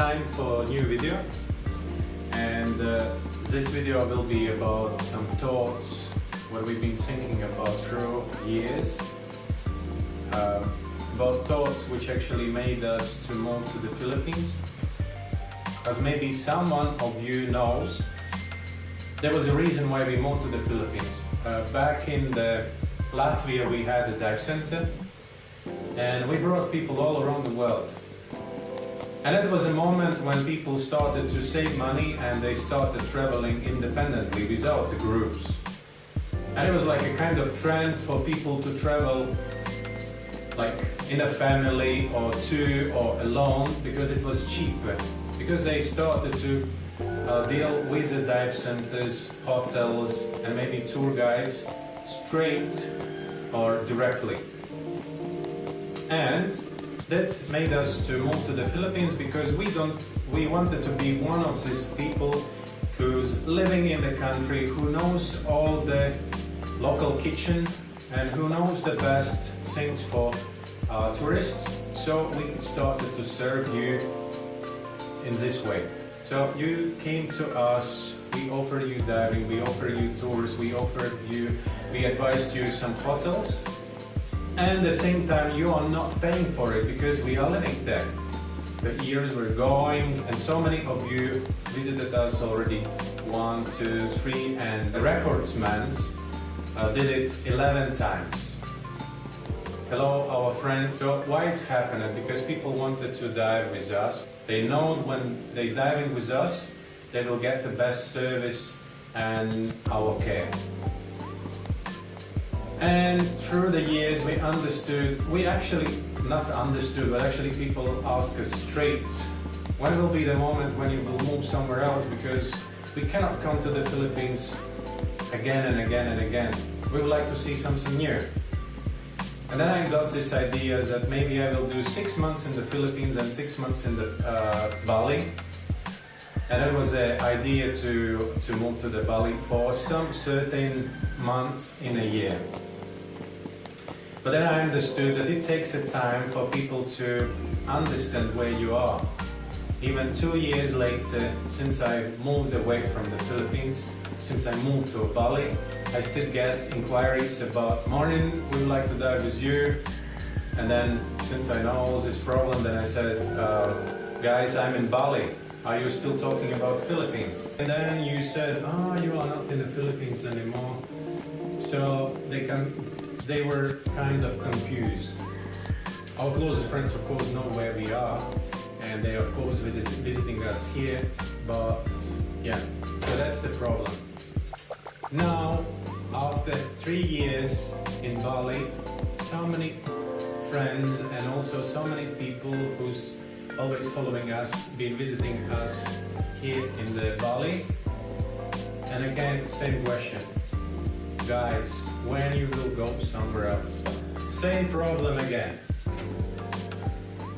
time for a new video, and this video will be about some thoughts what we've been thinking about through years, about thoughts which actually made us to move to the Philippines. As maybe someone of you knows, there was a reason why we moved to the Philippines. Back in Latvia we had a dive center, and we brought people all around the world. And it was a moment when people started to save money and they started traveling independently without the groups. And it was like a kind of trend for people to travel like in a family or two or alone, because it was cheaper. Because they started to deal with the dive centers, hotels and maybe tour guides straight or directly. And that made us to move to the Philippines because we wanted to be one of these people who's living in the country, who knows all the local kitchen and who knows the best things for tourists. So we started to serve you in this way. So you came to us, we offered you diving, we offered you tours, we advised you some hotels. And at the same time, you are not paying for it because we are living there. The years were going, and so many of you visited us already 1, 2, 3, and the recordsmans did it 11 times. Hello, our friends. So why it's happening? Because people wanted to dive with us. They know when they diving with us, they will get the best service and our care. And through the years we actually people ask us straight, when will be the moment when you will move somewhere else, because we cannot come to the Philippines again and again and again. We would like to see something new. And then I got this idea that maybe I will do 6 months in the Philippines and 6 months in the Bali. And it was the idea to move to the Bali for some certain months in a year. But then I understood that it takes a time for people to understand where you are. Even 2 years later, since I moved away from the Philippines, since I moved to Bali, I still get inquiries about, morning, we would like to dive with you. And then since I know all this problem, then I said, guys, I'm in Bali. Are you still talking about Philippines? And then you said, you are not in the Philippines anymore. So they were kind of confused. Our closest friends, of course, know where we are, and they, of course, visiting us here. But yeah, so that's the problem. Now, after 3 years in Bali, so many friends and also so many people who's always following us, been visiting us here in the Bali. And again, same question. Guys, when you will go somewhere else? Same problem again.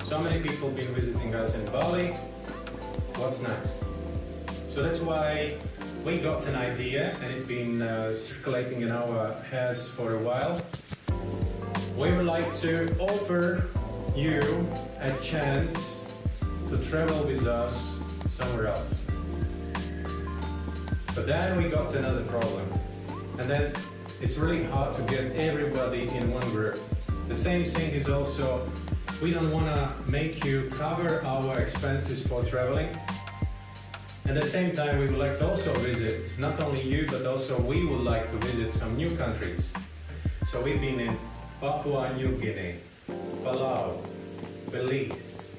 So many people been visiting us in Bali. What's next? So that's why we got an idea, and it's been circulating in our heads for a while. We would like to offer you a chance to travel with us somewhere else. But then we got another problem. And then it's really hard to get everybody in one group. The same thing is also, we don't want to make you cover our expenses for traveling. At the same time, we would like to also visit, not only you, but also we would like to visit some new countries. So we've been in Papua New Guinea, Palau, Belize,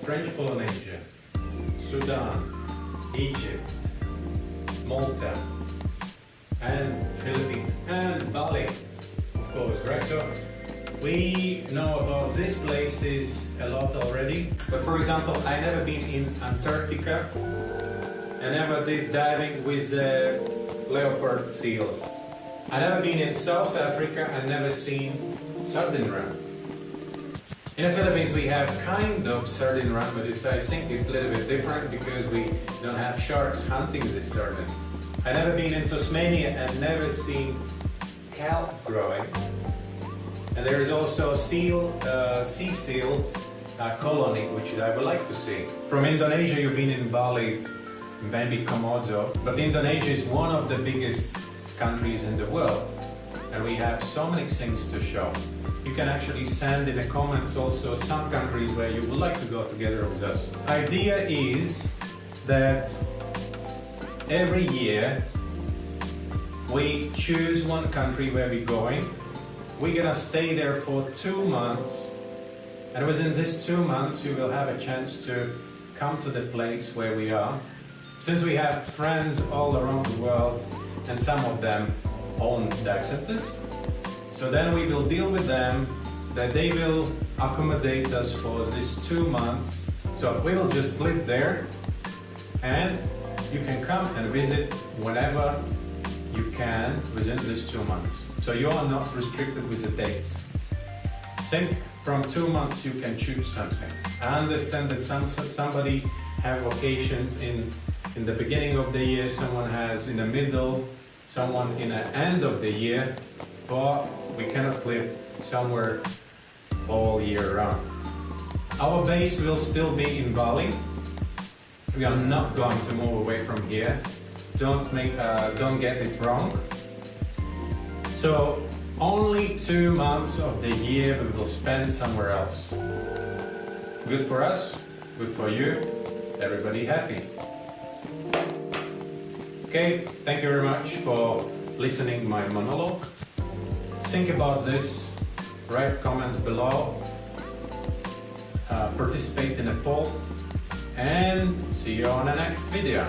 French Polynesia, Sudan, Egypt, Malta, and Philippines, and Bali, of course, right? So we know about these places a lot already. But for example, I never been in Antarctica. I never did diving with leopard seals. I never been in South Africa and never seen sardine run. In the Philippines we have kind of sardine run, but I think it's a little bit different because we don't have sharks hunting these sardines. I never been in Tasmania and never seen kelp growing. And there is also sea seal colony which I would like to see. From Indonesia, you've been in Bali, maybe Komodo, but Indonesia is one of the biggest countries in the world, and we have so many things to show. You can actually send in the comments also some countries where you would like to go together with us. Idea is that every year we choose one country where we're going. We're gonna stay there for 2 months, and within these 2 months you will have a chance to come to the place where we are. Since we have friends all around the world and some of them own dive centers, so then we will deal with them that they will accommodate us for these 2 months. So we will just live there, and you can come and visit whenever you can within these 2 months. So you are not restricted with the dates. Think from 2 months you can choose something. I understand that somebody have vacations in the beginning of the year, someone has in the middle, someone in the end of the year, but we cannot live somewhere all year round. Our base will still be in Bali. We are not going to move away from here. Don't get it wrong. So only 2 months of the year we will spend somewhere else. Good for us, good for you, everybody happy. Okay, thank you very much for listening my monologue. Think about this, write comments below, participate in a poll, and see you on the next video.